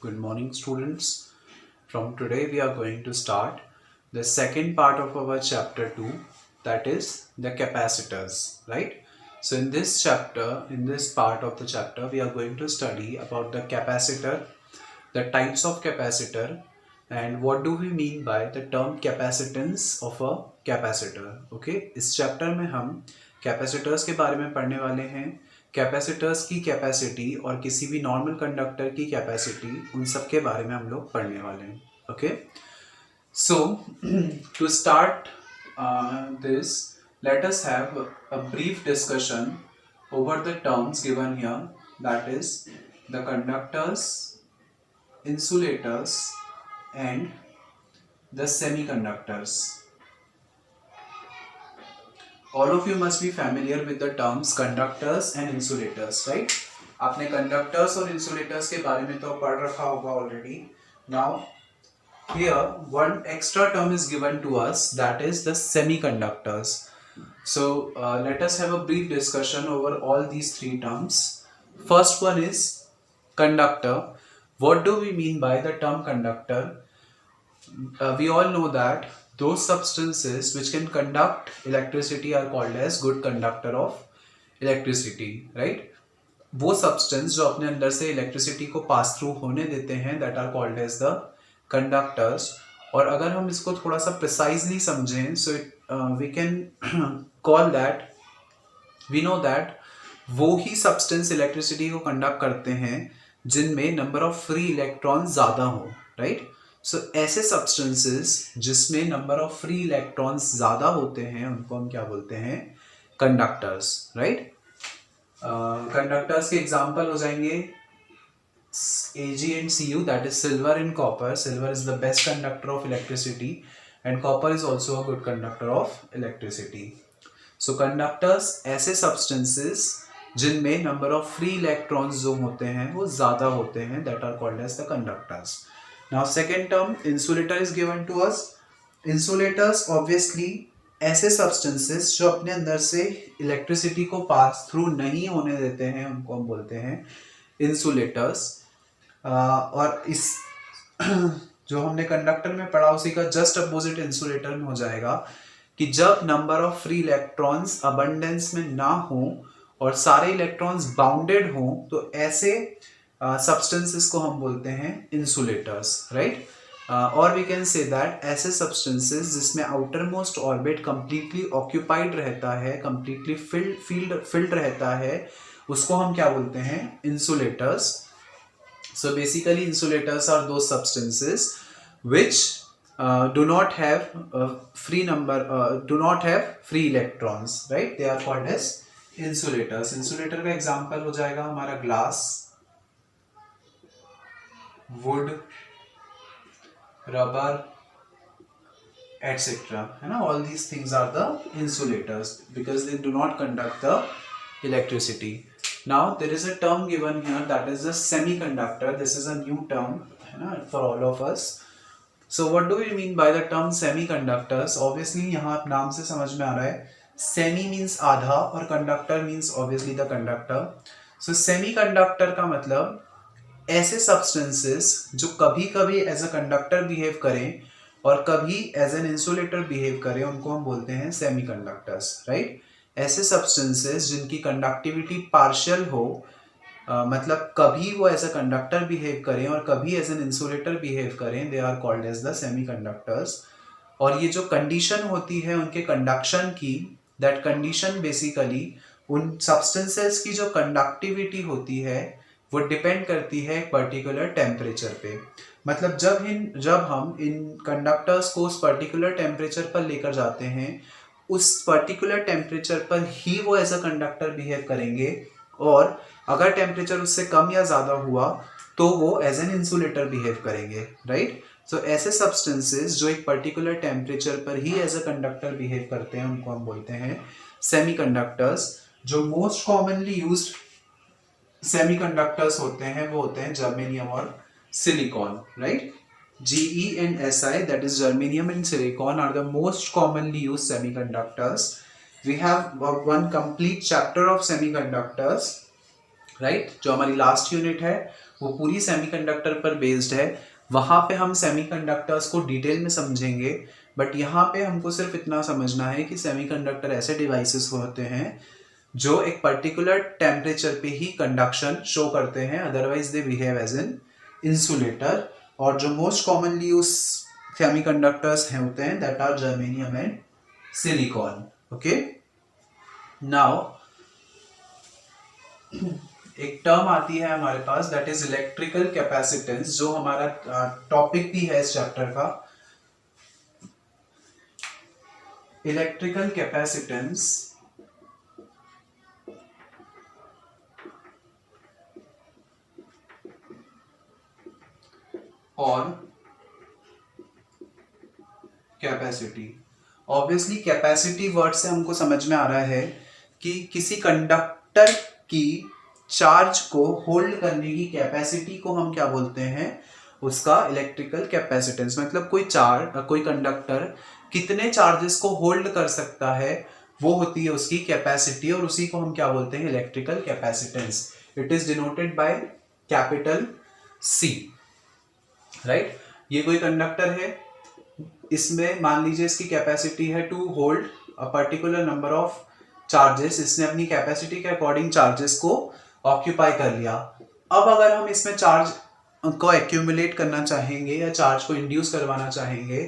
Good morning, students. From today, we are going to start the second part of our chapter 2, that is the capacitors, right? So, in this chapter, in this part of the chapter, we are going to study about the capacitor, the types of capacitor, and what do we mean by the term capacitance of a capacitor. Okay, इस chapter में हम capacitors के बारे में पढ़ने वाले हैं, capacitors की कैपेसिटी और किसी भी नॉर्मल कंडक्टर की कैपेसिटी, उन सब के बारे में हम लोग पढ़ने वाले हैं. Okay, so to start this, let us have a brief discussion over the terms given here, that is the conductors, insulators and the semiconductors. All of you must be familiar with the terms conductors and insulators, right? आपने conductors और insulators के बारे में तो पढ़ रखा होगा already. Now here one extra term is given to us, that is the semiconductors. So let us have a brief discussion over all these three terms. First one is conductor. What do we mean by the term conductor? We all know that those substances which can conduct electricity are called as good conductor of electricity, right? वो substance जो अपने अंदर से electricity को pass through होने देते हैं, that are called as the conductors. और अगर हम इसको थोड़ा सा precisely समझें, so we can call that, we know that वो ही substance electricity को conduct करते हैं जिनमें number of free electrons ज़्यादा हो, right? सो ऐसे सब्सटेंसेस जिसमें नंबर ऑफ फ्री इलेक्ट्रॉन्स ज़्यादा होते हैं उनको हम क्या बोलते हैं? Conductors, right? कंडक्टर्स के एग्जांपल हो जाएंगे Ag and Cu, that is silver and copper. Silver is the best conductor of electricity and copper is also a good conductor of electricity. So conductors ऐसे substances जिनमें number of free electrons जो होते हैं वो ज़्यादा होते हैं, that are called as the conductors. Now second term insulator is given to us. Insulators obviously ऐसे substances जो अपने अंदर से इलेक्ट्रिसिटी को पास थ्रू नहीं होने देते हैं उनको हम बोलते हैं insulators. और इस जो हमने कंडक्टर में पढ़ा उसी का जस्ट अपोजिट इंसुलेटर में हो जाएगा कि जब number of free electrons abundance में ना हो और सारे इलेक्ट्रॉन्स बाउंडेड हो तो ऐसे substances को हम बोलते हैं insulators, right? और we can say that ऐसे substances जिसमें outermost orbit completely occupied रहता है, completely filled रहता है, उसको हम क्या बोलते हैं? Insulators. So basically insulators are those substances which do not have free electrons, right? They are called as insulators. Insulator का example हो जाएगा हमारा glass, wood, rubber, etc. है ना? All these things are the insulators because they do not conduct the electricity. Now there is a term given here, that is the semiconductor. This is a new term है ना for all of us. So what do we mean by the term semiconductors? Obviously यहाँ आप नाम से समझ में आ रहा है, semi means आधा और conductor means obviously the conductor. So semiconductor का मतलब ऐसे substances जो कभी कभी एज अ कंडक्टर बिहेव करें और कभी एज एन इंसुलेटर बिहेव करें उनको हम बोलते हैं सेमीकंडक्टर्स, राइट? ऐसे substances जिनकी कंडक्टिविटी पार्शियल हो, मतलब कभी वो एज अ कंडक्टर बिहेव करें और कभी एज एन इंसुलेटर बिहेव करें, they are called as the semiconductors. और ये जो कंडीशन होती है उनके कंडक्शन की, दैट कंडीशन बेसिकली उन सब्सटेंसेस की जो कंडक्टिविटी होती है वो डिपेंड करती है एक पर्टिकुलर टेम्परेचर पे. मतलब जब हम इन कंडक्टर्स को उस पर्टिकुलर टेम्परेचर पर लेकर जाते हैं, उस पर्टिकुलर टेम्परेचर पर ही वो एज अ कंडक्टर बिहेव करेंगे और अगर टेम्परेचर उससे कम या ज़्यादा हुआ तो वो एज एन इंसुलेटर बिहेव करेंगे, राइट? सो ऐसे सब्सटेंसेस जो एक पर्टिकुलर टेम्परेचर पर ही एज अ कंडक्टर बिहेव करते हैं उनको हम बोलते हैं सेमीकंडक्टर्स. जो मोस्ट कॉमनली यूज्ड सेमीकंडक्टर्स होते हैं वो होते हैं जर्मेनियम और silicon, right? GE and SI, that is germanium and silicon, are the most commonly used semiconductors. We have one complete chapter of semiconductors right जो हमारी लास्ट यूनिट है वो पूरी सेमीकंडक्टर पर बेस्ड है। वहां पे हम सेमीकंडक्टर्स को डिटेल में समझेंगे, बट यहाँ पे हमको सिर्फ इतना समझना है कि सेमीकंडक्टर ऐसे डिवाइसेस होते हैं जो एक पर्टिकुलर टेम्परेचर पे ही कंडक्शन शो करते हैं, otherwise they behave as an insulator. और जो मोस्ट कॉमनली यूज सेमीकंडक्टर्स हैं होते हैं that are germanium and silicon. Okay, now एक टर्म आती है हमारे पास दैट इज इलेक्ट्रिकल कैपेसिटेंस, जो हमारा टॉपिक भी है इस चैप्टर का। इलेक्ट्रिकल कैपेसिटेंस और कैपेसिटी। ऑब्वियसली कैपेसिटी वर्ड से हमको समझ में आ रहा है कि किसी कंडक्टर की चार्ज को होल्ड करने की कैपेसिटी को हम क्या बोलते हैं, उसका इलेक्ट्रिकल कैपेसिटेंस। मतलब कोई कंडक्टर कितने चार्जेस को होल्ड कर सकता है वो होती है उसकी कैपेसिटी, और उसी को हम क्या बोलते हैं, electrical capacitance. It is denoted by capital C, right. ये कोई कंडक्टर है, इसमें मान लीजिए इसकी कैपेसिटी है to hold a particular number of charges. इसने अपनी कैपेसिटी के अकॉर्डिंग चार्जेस को ऑक्यूपाई कर लिया। अब अगर हम इसमें चार्ज को एक्यूमुलेट करना चाहेंगे या चार्ज को इंड्यूस करवाना चाहेंगे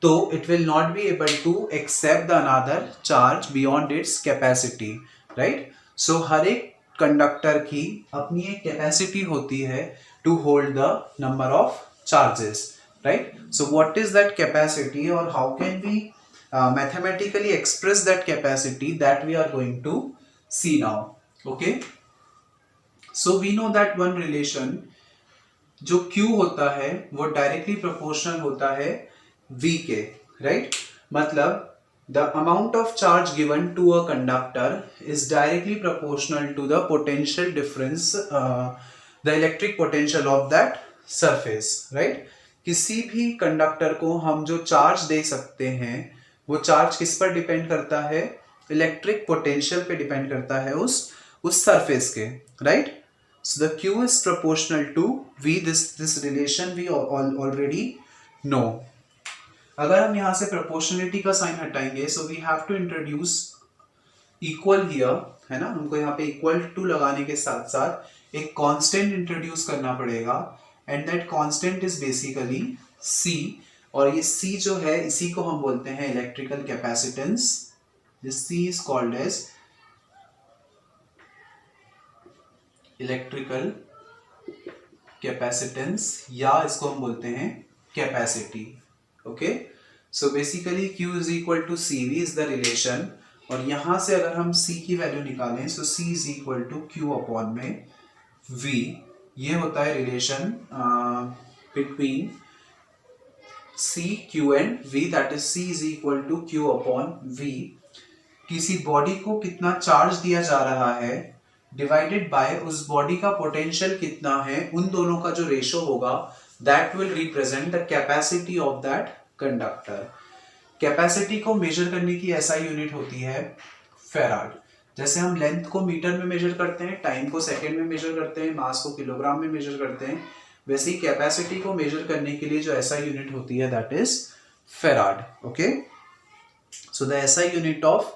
तो it will not be able to accept the another charge beyond its capacity, right. So हर एक कंडक्टर की अपनी एक कैपेसिटी होती है to hold the number of charges, right? So what is that capacity, or how can we mathematically express that capacity, that we are going to see now. Okay, so we know that one relation जो Q होता है वो directly proportional होता है V के, right? मतलब the amount of charge given to a conductor is directly proportional to the potential difference, the electric potential of that surface, right. किसी भी कंडक्टर को हम जो चार्ज दे सकते हैं वो चार्ज किस पर डिपेंड करता है, इलेक्ट्रिक पोटेंशियल पे डिपेंड करता है उस सरफेस के, right. So the Q is proportional to V, this relation we already know. अगर हम यहाँ से प्रोपोर्शनलिटी का साइन हटाएंगे so we have to introduce equal here, है ना। हमको यहाँ पे इक्वल टू लगाने के साथ साथ एक कांस्टेंट इंट्रोड्यूस करना पड़ेगा, and that constant is basically C, और ये C जो है इसी को हम बोलते हैं electrical capacitance. This C is called as electrical capacitance, या इसको हम बोलते हैं capacity. Okay, so basically Q is equal to CV is the relation, और यहां से अगर हम C की वैल्यू निकालें सो C is equal to Q upon में V। ये होता है relation between C, Q and V, that is C is equal to Q upon V। किसी बॉडी को कितना चार्ज दिया जा रहा है डिवाइडेड बाय उस बॉडी का पोटेंशियल कितना है, उन दोनों का जो रेशो होगा that will represent the capacity of that conductor. Capacity को मेजर करने की ऐसा यूनिट होती है फेराड। जैसे हम लेंथ को मीटर में मेजर करते हैं, टाइम को सेकंड में मेजर करते हैं, मास को किलोग्राम में मेजर करते हैं, वैसे ही कैपेसिटी को मेजर करने के लिए जो ऐसा यूनिट होती है that is farad. Okay, so the ऐसा unit of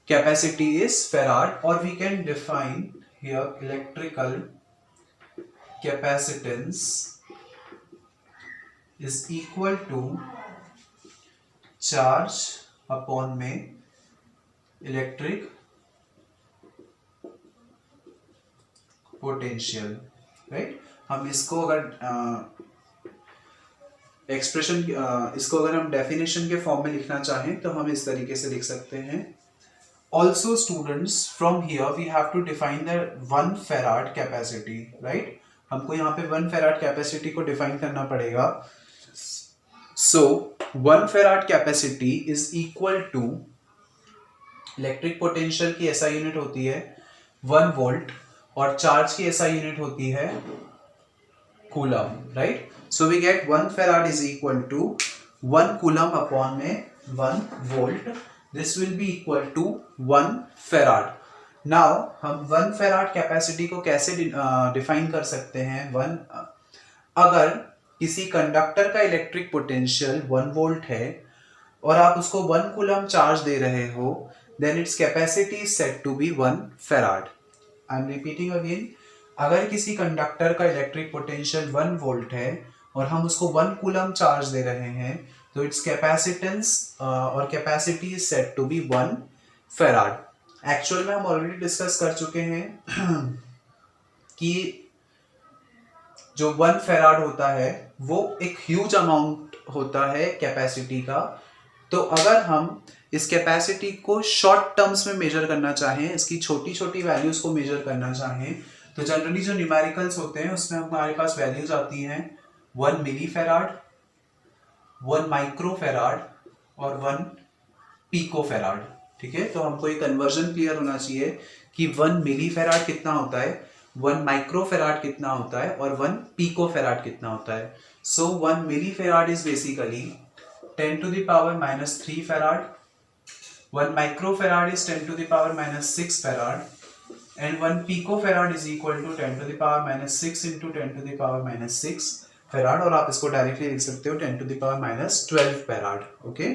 capacity is farad, और we can define here electrical capacitance is equal to charge upon में इलेक्ट्रिक पोटेंशियल, राइट। हम इसको अगर एक्सप्रेशन इसको अगर हम डेफिनेशन के फॉर्म में लिखना चाहें तो हम इस तरीके से लिख सकते हैं। Also students from here we have to define the 1 farad capacity, right. हमको यहाँ पे 1 फेराड कैपेसिटी को डिफाइन करना पड़ेगा। So 1 farad capacity is equal to electric potential की ऐसा यूनिट होती है 1 वोल्ट, और चार्ज की ऐसा यूनिट होती है coulomb, right. So we get 1 farad is equal to 1 coulomb upon में 1 volt. This will be equal to 1 farad. Now हम 1 फेराड कैपेसिटी को कैसे डिफाइन कर सकते हैं? अगर किसी कंडक्टर का इलेक्ट्रिक पोटेंशियल 1 वोल्ट है और आप उसको 1 कूलम चार्ज दे रहे हो, then its capacity is said to be 1 farad. I am repeating again, अगर किसी कंडक्टर का इलेक्ट्रिक पोटेंशियल 1 वोल्ट है और हम उसको 1 कूलम चार्ज दे रहे हैं, तो इट्स कैपेसिटेंस और capacity is said to be 1 farad. Actual में हम ऑलरेडी डिस्कस कर चुके हैं कि जो 1 फेराड होता है वो एक ह्यूज अमाउंट होता है कैपेसिटी का। तो अगर हम इस कैपेसिटी को शॉर्ट टर्म्स में मेजर करना चाहें, इसकी छोटी छोटी वैल्यूज को मेजर करना चाहें, तो जनरली जो न्यूमेरिकल्स होते हैं उसमें हमारे पास वैल्यूज आती हैं 1 मिली फेराड, 1 माइक्रो फेराड और 1 पिको फेराड। ठीक है, तो हमको ये कन्वर्जन क्लियर होना चाहिए कि 1 मिली फेराड कितना होता है, 1 माइक्रो फेराड कितना होता है और 1 पिको फेराड कितना होता है। So 1 milli farad is basically 10 to the power minus 3 farad, 1 microfarad is 10 to the power minus 6 farad, and 1 picofarad is equal to 10 to the power minus 6 into 10 to the power minus 6 farad, और आप इसको directly लिख सकते हो 10 to the power minus 12 farad। Okay,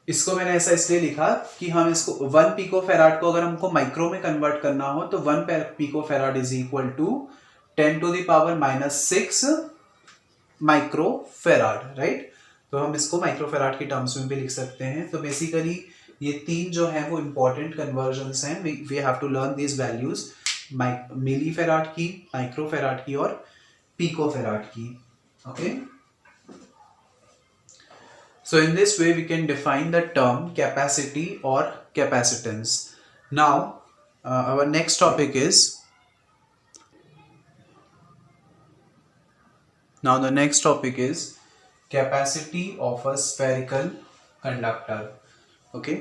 इसको मैंने ऐसा इसलिए लिखा कि हम इसको 1 पिकोफेराड को अगर हमको माइक्रो में कन्वर्ट करना हो तो 1 picofarad is equal to 10 to the power minus 6 micro farad, right. तो हम इसको माइक्रो फेराड की टर्म्स में भी लिख सकते हैं। तो बेसिकली ये तीन जो है वो इंपॉर्टेंट कन्वर्जन्स हैं, we have to learn these values, milli farad की, माइक्रो फेराड की और पिको फेराड की। Okay, so in this way we can define the term capacity or capacitance. Now our next topic is capacity of a spherical conductor. Okay,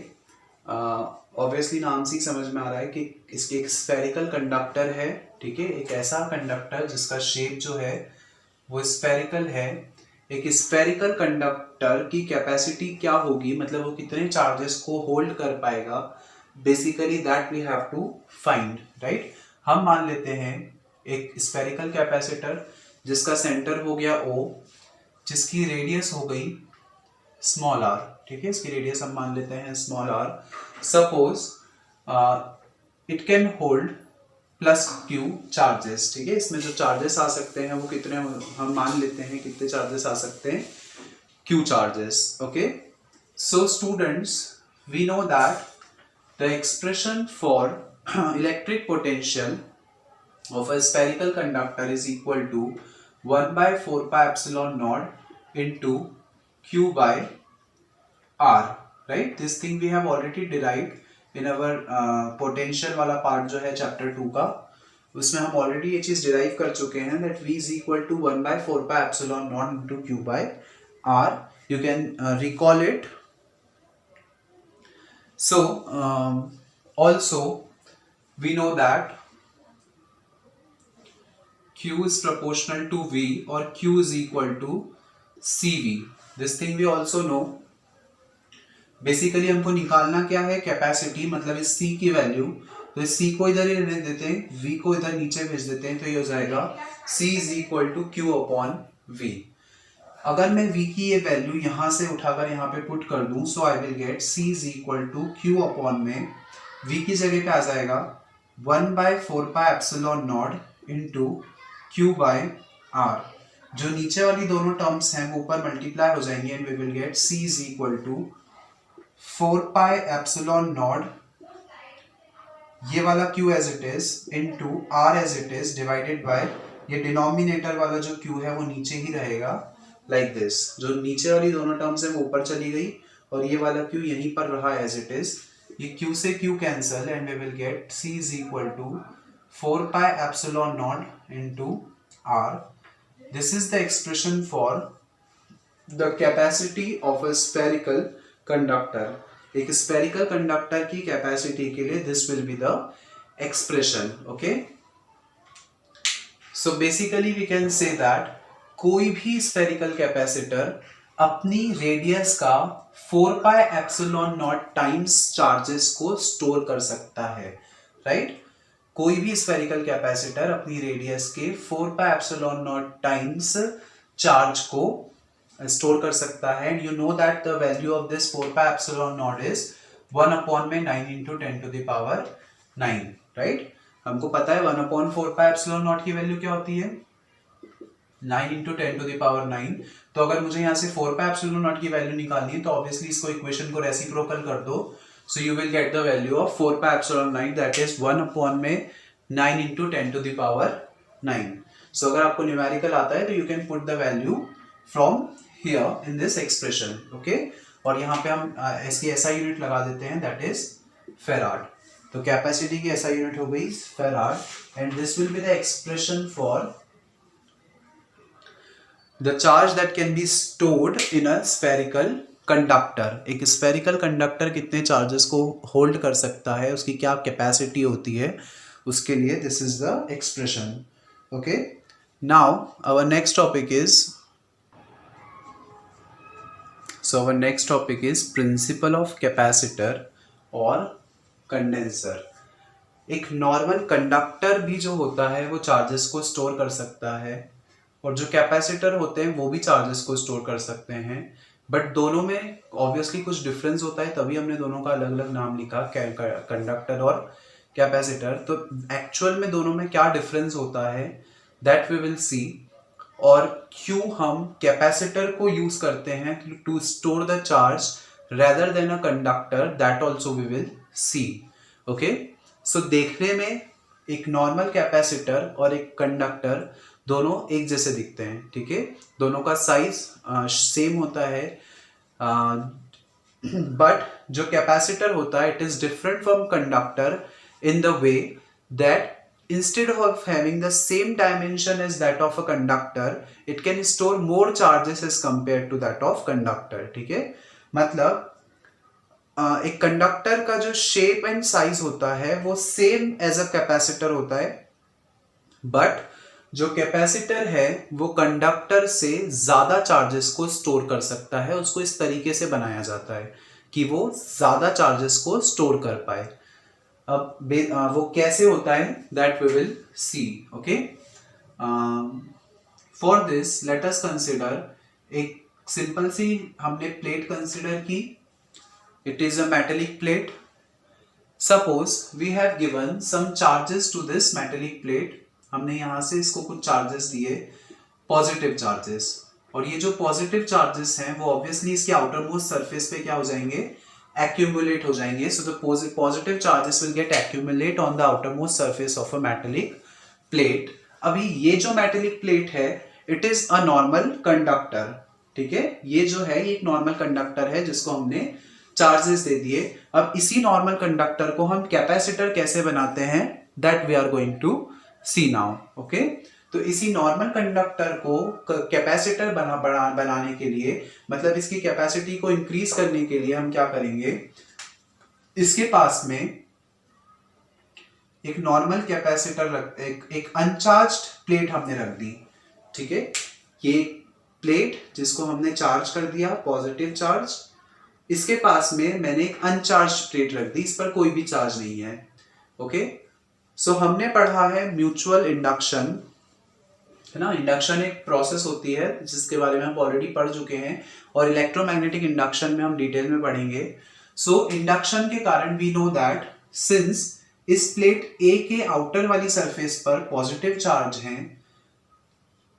obviously नाम से ही समझ में आ रहा है कि इसके एक spherical conductor है। ठीक है, एक ऐसा कंडक्टर जिसका शेप जो है वो spherical है। एक स्फेरिकल कंडक्टर की कैपेसिटी क्या होगी, मतलब वो कितने चार्जेस को होल्ड कर पाएगा, basically that we have to find, right. हम मान लेते हैं एक स्फेरिकल कैपेसिटर जिसका सेंटर हो गया O, जिसकी रेडियस हो गई स्मॉल r। ठीक है, इसकी रेडियस हम मान लेते हैं small r। Suppose it can hold plus Q charges. ठीक है, इसमें जो चार्जेस आ सकते हैं वो कितने, हम मान लेते हैं कितने चार्जेस आ सकते हैं, Q charges. Okay, so students we know that the expression for electric potential of a spherical conductor is equal to 1 by 4 pi epsilon naught into Q by R, right? This thing we have already derived in our potential वाला part जो है chapter 2 का, उसमें हम already ये चीज derive कर चुके हैं that V is equal to 1 by 4 pi epsilon naught into Q by R. You can recall it. So also we know that Q is proportional to V or Q is equal to CV. This thing we also know. Basically हमको निकालना क्या है, capacity, मतलब इस C की value. तो इस C को इधर ही रहने देते हैं, V को इधर नीचे भेज देते हैं, तो ये हो जाएगा C is equal to Q upon V। अगर मैं V की ये वैल्यू यहाँ से उठाकर यहाँ पे पुट कर दूं, so I will get C is equal to Q upon में V की जगह पे आ जाएगा 1 by 4 pi epsilon naught into Q by R। जो नीचे वाली दोनों टर्म्स हैं वो ऊपर मल्टीप्लाई हो जाएंगे and we will get C is equal to 4 pi epsilon naught, ये वाला Q as it is into R as it is divided by, ये डिनोमिनेटर वाला जो Q है वो नीचे ही रहेगा like this। जो नीचे वाली दोनों टर्म्स है वो ऊपर चली गई और ये वाला Q यहीं पर रहा as it is। ये Q से Q cancel and we will get C is equal to 4 pi epsilon naught into R। This is the expression for the capacity of a spherical conductor। एक spherical conductor की capacity के लिए this will be the expression। okay, so basically we can say that कोई भी spherical capacitor अपनी radius का 4 pi epsilon nought times charges को store कर सकता है, राइट? कोई भी स्फेरिकल कैपेसिटर अपनी रेडियस के 4 pi epsilon nought times charge को स्टोर कर सकता है। And you know that the value of this 4 pi epsilon nought is 1 upon में 9 into 10 to the power 9, right? हमको पता है 1 अपॉन 4 पाई एप्सिलॉन नॉट की वैल्यू क्या होती है, 9 इंटू 10 टू द पावर 9। तो अगर मुझे यहाँ से 4 पाई एप्सिलॉन नॉट की वैल्यू निकालनी है तो ऑब्वियसली इसको इक्वेशन को रेसिप्रोकल कर दो, so you will get the value of 4 pi epsilon 9 that is 1 upon में 9 इंटू 10 टू द पावर 9। सो अगर आपको न्यूमेरिकल आता है तो you can put the value from here in this expression, okay? और यहाँ पे हम इसकी एसआई यूनिट लगा देते हैं, दैट इज फेराड। तो कैपेसिटी की एसआई यूनिट हो गई farad and this will be the expression for the charge that can be stored in a spherical conductor। एक स्फेरिकल कंडक्टर कितने चार्जेस को होल्ड कर सकता है, उसकी क्या कैपेसिटी होती है, उसके लिए this is the expression, okay? Now our next topic is principle of capacitor और कंडेंसर। एक नॉर्मल कंडक्टर भी जो होता है वो चार्जेस को स्टोर कर सकता है और जो कैपेसिटर होते हैं वो भी चार्जेस को स्टोर कर सकते हैं, बट दोनों में ऑब्वियसली कुछ डिफरेंस होता है, तभी हमने दोनों का अलग अलग नाम लिखा, कंडक्टर और कैपेसिटर। तो एक्चुअल में दोनों में क्या डिफरेंस होता है दैट वी विल सी, और क्यों हम कैपेसिटर को यूज करते हैं to store the charge rather than a conductor, that also we will see, okay? So देखने में एक नॉर्मल कैपेसिटर और एक कंडक्टर दोनों एक जैसे दिखते हैं, ठीक है? दोनों का साइज सेम होता है, बट जो कैपेसिटर होता है it is different from conductor in the way that instead of having the same dimension as that of a conductor, it can store more charges as compared to that of conductor, ठीक है? मतलब एक conductor का जो shape and size होता है वो same as a capacitor होता है, बट जो कैपेसिटर है वो कंडक्टर से ज्यादा चार्जेस को स्टोर कर सकता है। उसको इस तरीके से बनाया जाता है कि वो ज्यादा चार्जेस को स्टोर कर पाए। अब वो कैसे होता है that we will see, okay? For this let us consider एक सिंपल सी हमने प्लेट कंसिडर की, it is a metallic plate. Suppose we have given some charges to this metallic plate, हमने यहां से इसको कुछ चार्जेस दिए, पॉजिटिव चार्जेस, और ये जो पॉजिटिव चार्जेस हैं वो ऑब्वियसली इसके आउटर मोस्ट सरफेस पे क्या हो जाएंगे, accumulate हो जाएंगे। So the positive charges will get accumulate on the outermost surface of a metallic plate। अभी ये जो metallic plate है it is a normal conductor, ठीक है? ये जो है ये एक नॉर्मल कंडक्टर है जिसको हमने चार्जेस दे दिए। अब इसी नॉर्मल कंडक्टर को हम कैपेसिटर कैसे बनाते हैं that we are going to see now, okay? तो इसी नॉर्मल कंडक्टर को कैपेसिटर बनाने के लिए, मतलब इसकी कैपेसिटी को इंक्रीज करने के लिए हम क्या करेंगे, इसके पास में एक नॉर्मल कैपेसिटर एक अनचार्ज्ड प्लेट हमने रख दी, ठीक है? ये प्लेट जिसको हमने चार्ज कर दिया पॉजिटिव चार्ज, इसके पास में मैंने एक अनचार्ज्ड प्लेट रख दी, इस पर कोई भी चार्ज नहीं है, ओके? सो हमने पढ़ा है म्यूचुअल इंडक्शन, है ना? इंडक्शन एक प्रोसेस होती है जिसके बारे में हम ऑलरेडी पढ़ चुके हैं, और इलेक्ट्रोमैग्नेटिक इंडक्शन में हम डिटेल में पढ़ेंगे। सो इंडक्शन के कारण वी नो दैट सिंस इस प्लेट ए के आउटर वाली सरफेस पर पॉजिटिव चार्ज हैं,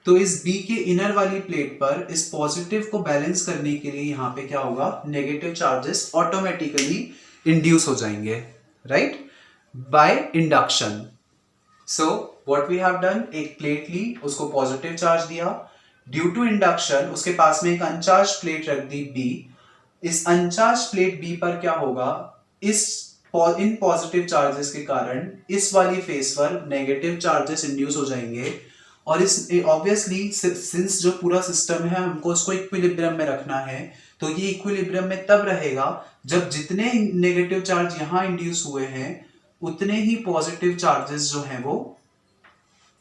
तो इस बी के इनर वाली प्लेट पर इस पॉजिटिव को बैलेंस करने के लिए यहाँ पे क्या होगा, नेगेटिव चार्जेस ऑटोमेटिकली इंड्यूस हो जाएंगे, right, by induction. So what we have done, एक प्लेट ली, उसको पॉजिटिव चार्ज दिया, ड्यू टू इंडक्शन उसके पास में एक अनचार्ज प्लेट रख दी बी। इस अनचार्ज प्लेट बी पर क्या होगा, इन पॉजिटिव चार्जेस के कारण इस वाली फेस पर नेगेटिव चार्जेस इंड्यूस हो जाएंगे, और इस ऑब्वियसली सिंस जो पूरा सिस्टम है हमको उसको इक्विलिब्रियम में रखना है, तो ये इक्विलिब्रियम में तब रहेगा जब जितने नेगेटिव चार्ज यहाँ इंड्यूस हुए हैं उतने ही पॉजिटिव चार्जेस जो हैं वो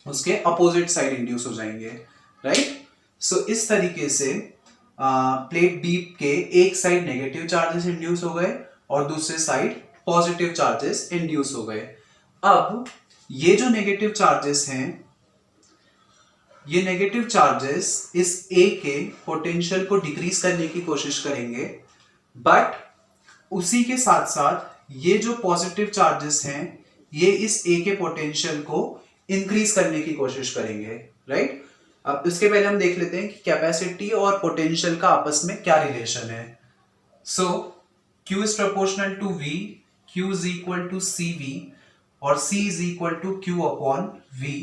उसके अपोजिट साइड इंड्यूस हो जाएंगे, राइट? सो इस तरीके से प्लेट बी के एक साइड नेगेटिव चार्जेस इंड्यूस हो गए और दूसरे साइड पॉजिटिव चार्जेस इंड्यूस हो गए। अब ये जो नेगेटिव चार्जेस हैं, ये नेगेटिव चार्जेस इस ए के पोटेंशियल को डिक्रीज करने की कोशिश करेंगे, बट उसी के साथ साथ ये जो पॉजिटिव चार्जेस हैं ये इस ए के पोटेंशियल को इंक्रीज करने की कोशिश करेंगे, राइट। अब इसके पहले हम देख लेते हैं कि कैपेसिटी और पोटेंशियल का आपस में क्या रिलेशन है। So Q is proportional to V, Q is equal to CV और C is equal to Q upon V।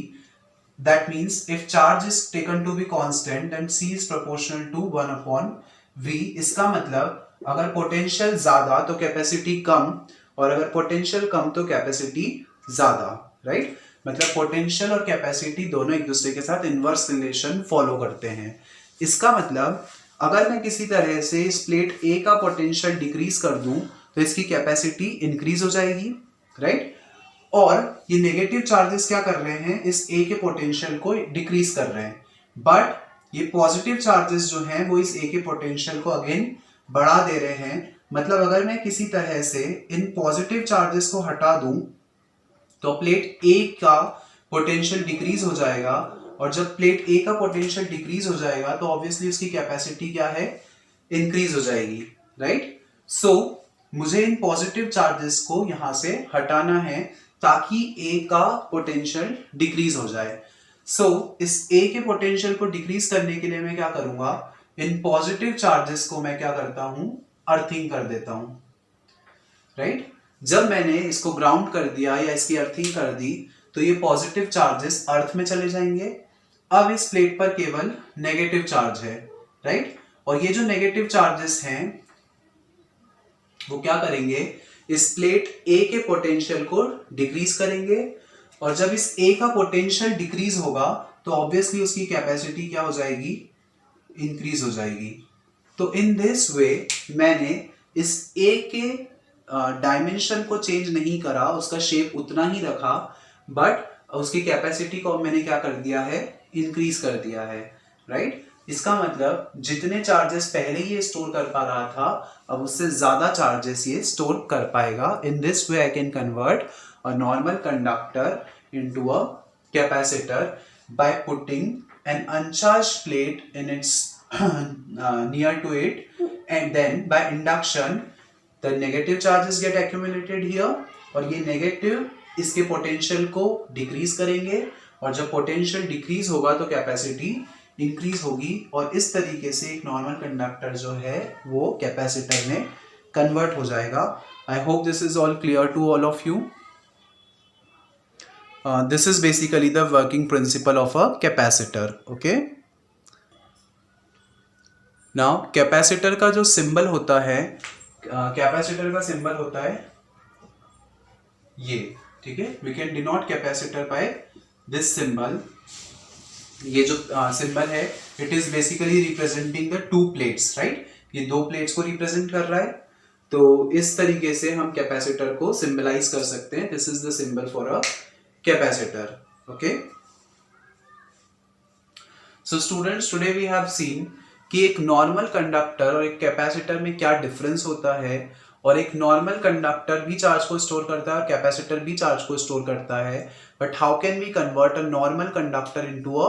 That means if charge is taken to be constant then C is proportional to 1 upon V। इसका मतलब अगर potential ज्यादा तो capacity कम, और अगर potential कम तो capacity ज्यादा, राइट। मतलब पोटेंशियल और कैपेसिटी दोनों एक दूसरे के साथ इनवर्स रिलेशन फॉलो करते हैं। इसका मतलब अगर मैं किसी तरह से इस प्लेट ए का पोटेंशियल डिक्रीज कर दूं तो इसकी कैपेसिटी इंक्रीज हो जाएगी, राइट। और ये नेगेटिव चार्जेस क्या कर रहे हैं, इस ए के पोटेंशियल को डिक्रीज कर रहे हैं, बट ये पॉजिटिव चार्जेस जो हैं वो इस ए के पोटेंशियल को अगेन बढ़ा दे रहे हैं। मतलब अगर मैं किसी तरह से इन पॉजिटिव चार्जेस को हटा दूं तो प्लेट ए का पोटेंशियल डिक्रीज हो जाएगा, और जब प्लेट ए का पोटेंशियल डिक्रीज हो जाएगा तो ऑब्वियसली उसकी कैपेसिटी क्या है, इंक्रीज हो जाएगी, राइट। सो मुझे इन पॉजिटिव चार्जेस को यहां से हटाना है ताकि ए का पोटेंशियल डिक्रीज हो जाए। सो इस ए के पोटेंशियल को डिक्रीज करने के लिए मैं क्या करूंगा, इन पॉजिटिव चार्जेस को मैं क्या करता हूं, अर्थिंग कर देता हूं, राइट। जब मैंने इसको ग्राउंड कर दिया या इसकी अर्थिंग कर दी तो ये पॉजिटिव चार्जेस अर्थ में चले जाएंगे। अब इस प्लेट पर केवल नेगेटिव चार्ज है, राइट। और ये जो नेगेटिव चार्जेस हैं वो क्या करेंगे, इस प्लेट ए के पोटेंशियल को डिक्रीज करेंगे, और जब इस ए का पोटेंशियल डिक्रीज होगा तो ऑब्वियसली उसकी कैपेसिटी क्या हो जाएगी, इंक्रीज हो जाएगी। तो इन दिस वे मैंने इस ए के डायमेंशन को चेंज नहीं करा, उसका शेप उतना ही रखा, बट उसकी कैपेसिटी को मैंने क्या कर दिया है, इंक्रीज कर दिया है, राइट। इसका मतलब जितने चार्जेस पहले ये स्टोर कर पा रहा था अब उससे ज्यादा चार्जेस ये स्टोर कर पाएगा। In this way I can convert a normal conductor into a capacitor by putting an uncharged plate in its near to it, and then by induction the negative charges get accumulated here, और ये negative इसके potential को decrease करेंगे, और जब potential decrease होगा तो capacity increase होगी, और इस तरीके से एक नॉर्मल कंडक्टर जो है वो कैपेसिटर में कन्वर्ट हो जाएगा। I hope this is all clear to all of you. This is basically the working principle of a capacitor, okay? Now capacitor का जो सिंबल होता है, कैपेसिटर का सिंबल होता है ये, ठीक है। We can denote capacitor by this symbol। ये जो सिंबल है it is basically representing the two plates, right? ये दो प्लेट्स को रिप्रेजेंट कर रहा है, तो इस तरीके से हम कैपेसिटर को सिंबलाइज कर सकते हैं। This is the symbol for a capacitor, okay? So students, today we have seen कि एक नॉर्मल कंडक्टर और एक कैपेसिटर में क्या डिफरेंस होता है, और एक नॉर्मल कंडक्टर भी चार्ज को स्टोर करता है और कैपेसिटर भी चार्ज को स्टोर करता है, but how can we convert a normal conductor into a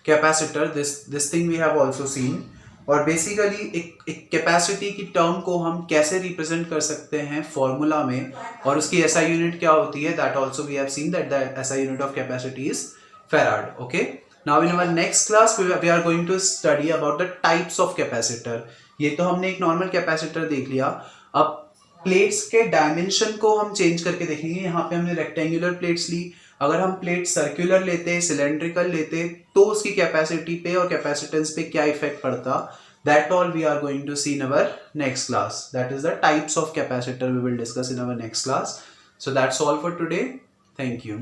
capacitor, this thing we have also seen. और बेसिकली एक कैपेसिटी की टर्म को हम कैसे रिप्रेजेंट कर सकते हैं फॉर्मूला में, और उसकी एसआई यूनिट क्या होती है, that also we have seen that the SI unit of capacity is farad, okay. Now in our next class we are going to study about the types of capacitor. ये तो हमने एक normal capacitor देख लिया, अब plates के dimension को हम चेंज करके देखेंगे। यहाँ पे हमने रेक्टेंगुलर प्लेट्स ली, अगर हम प्लेट सर्कुलर लेते, सिलेंड्रिकल लेते, तो उसकी कैपेसिटी पे और कैपेसिटेंस पे क्या इफेक्ट पड़ता, that all we are going to see in our next class. That is the types of capacitor we will discuss in our next class. So that's all for today, thank you.